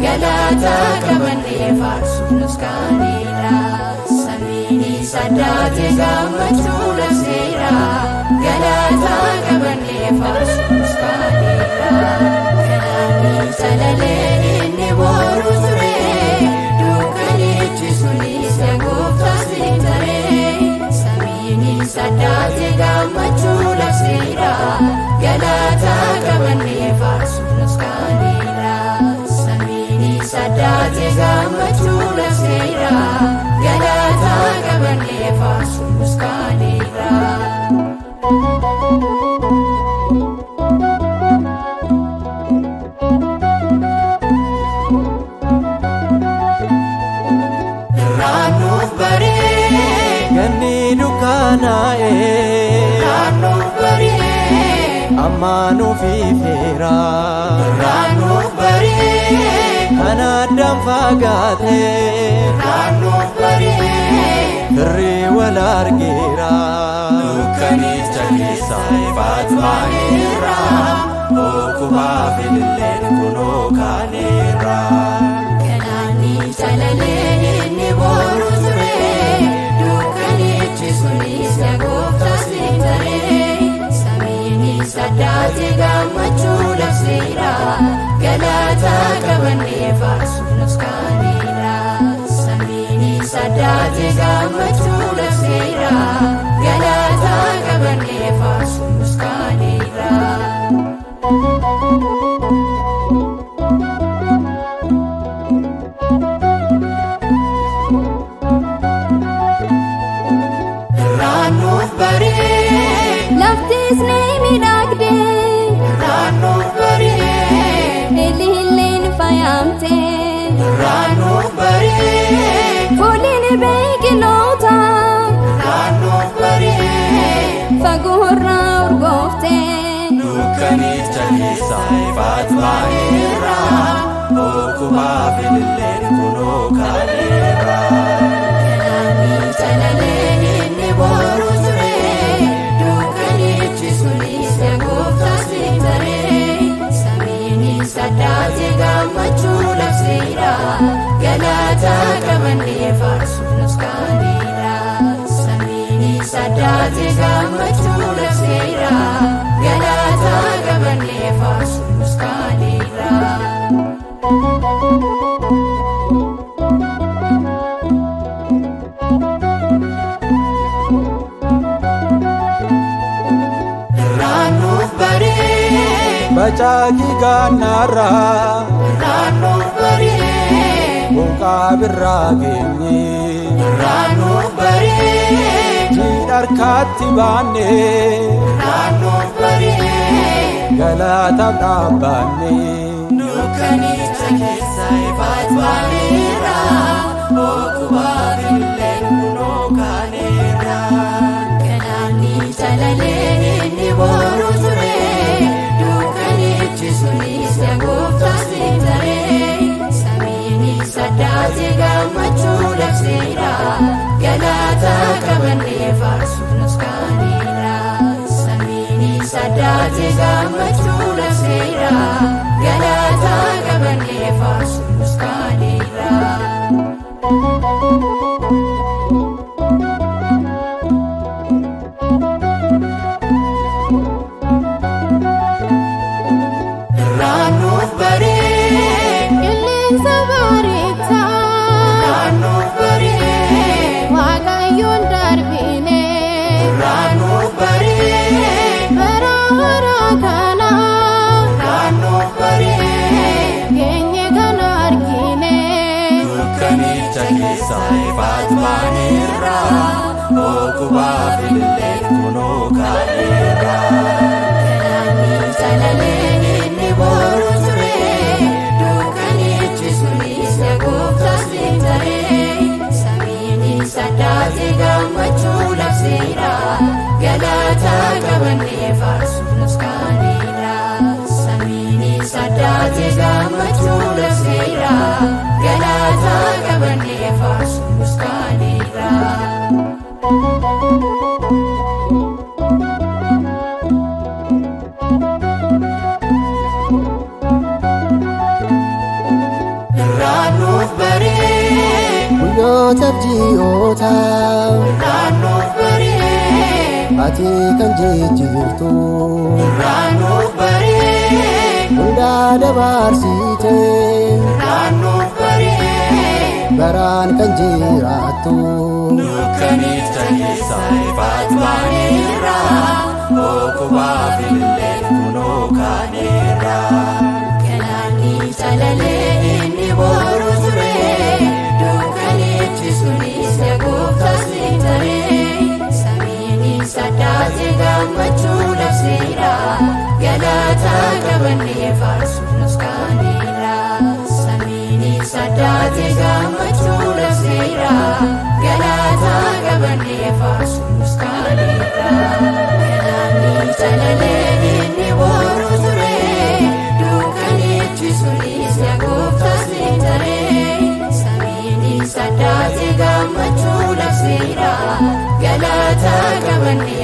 Galata kabane farsu nuskanira samini sadate gamachula sera galata kabane farsu nuskanira kanani salale inni boru sure dukani chisuni sagofta sitare samini sadate gamachula sera galata kabane farsu nuskanira sadate gamachula sera galata kabane farsu nuskanira Ranuf bare ganni dukanae Ranuf bare amanu fifera Ranuf bare kanadam fagate Ranuf bare firri walargira Dukani chalisa fatmanira Okuma filillen kuno kanira Kanani chalale inni boru sure Dukani chisuni sagofta sitare Samini sadate gamachula sera Galata kabane farsu nuskanira samini sadate gamachula sera galata kabane farsu nuskanira Ranuf bare laftis nemi dagde Ranuf bare Lilin fayamte Ranuf bare Folin beginota Ranuf bare Fagurra urgofte Dukani chalisa fatmanira Okuma filillen kuno kanira Kanani chalale inni boru sure Dukani chisuni sagofta sitare Samini sadate gamachula sera Galata kabane farsu nuskanira Samini sadate gamachula sera Galata kabane farsu nuskanira Ranuf bare bacaki ganara Ranuf bare bunka birragenni Ranuf bare jidarkatti banne Ranuf bare galata dabbanne Dukani chalisa fatmanira Okuma filillen kuno kanira Kanani chalale inni boru sure Dukani chisuni sagofta sitare Samini sadate gamachula sera Galata kabane farsu nuskanira Samini sadate gamachula sera Galata kabane farsu nuskanira Ranuf bare Lilin sabarita Ranuf bare Wagayon darbine Ranuf bare Bara kana fillee kunoo kaaneera. Galaanni jalalee inni boru ture dukkanichi sunis yaa gooftaas ni ta'e. Samiinis addaate gammachuu labseera galataa qabannee faarsuun nus kaaneera. Samiinis addaate gammachuu labseera galataa qabannee faarsuun nus kaaneera. Irraan nuuf baree guyyootaaf ji'oota irraan nuuf baree ati kan jijjiirtu irraan nuuf baree hundaa dabarsite irraan nuuf baree baraan kan jiraattu dukkanicha keessa ifaatu baaneera boqubaa fillee kunoo kaaneera. Galaanni jalalee inni boru ture dukkanichi sunis yaa gooftaas ni ta'e. Samiinis addaate gammachuu labseera galataa qabannee faarsuun nus kaaneera. Samiinis addaate gammachuu labseera galataa qabannee faarsuun nus kaaneera. Galaanni jalalee inni boru ture dukkanichi sunis yaa gooftaas ni ta'e. Samiinis addaate gammachuu labseera galataa qabannee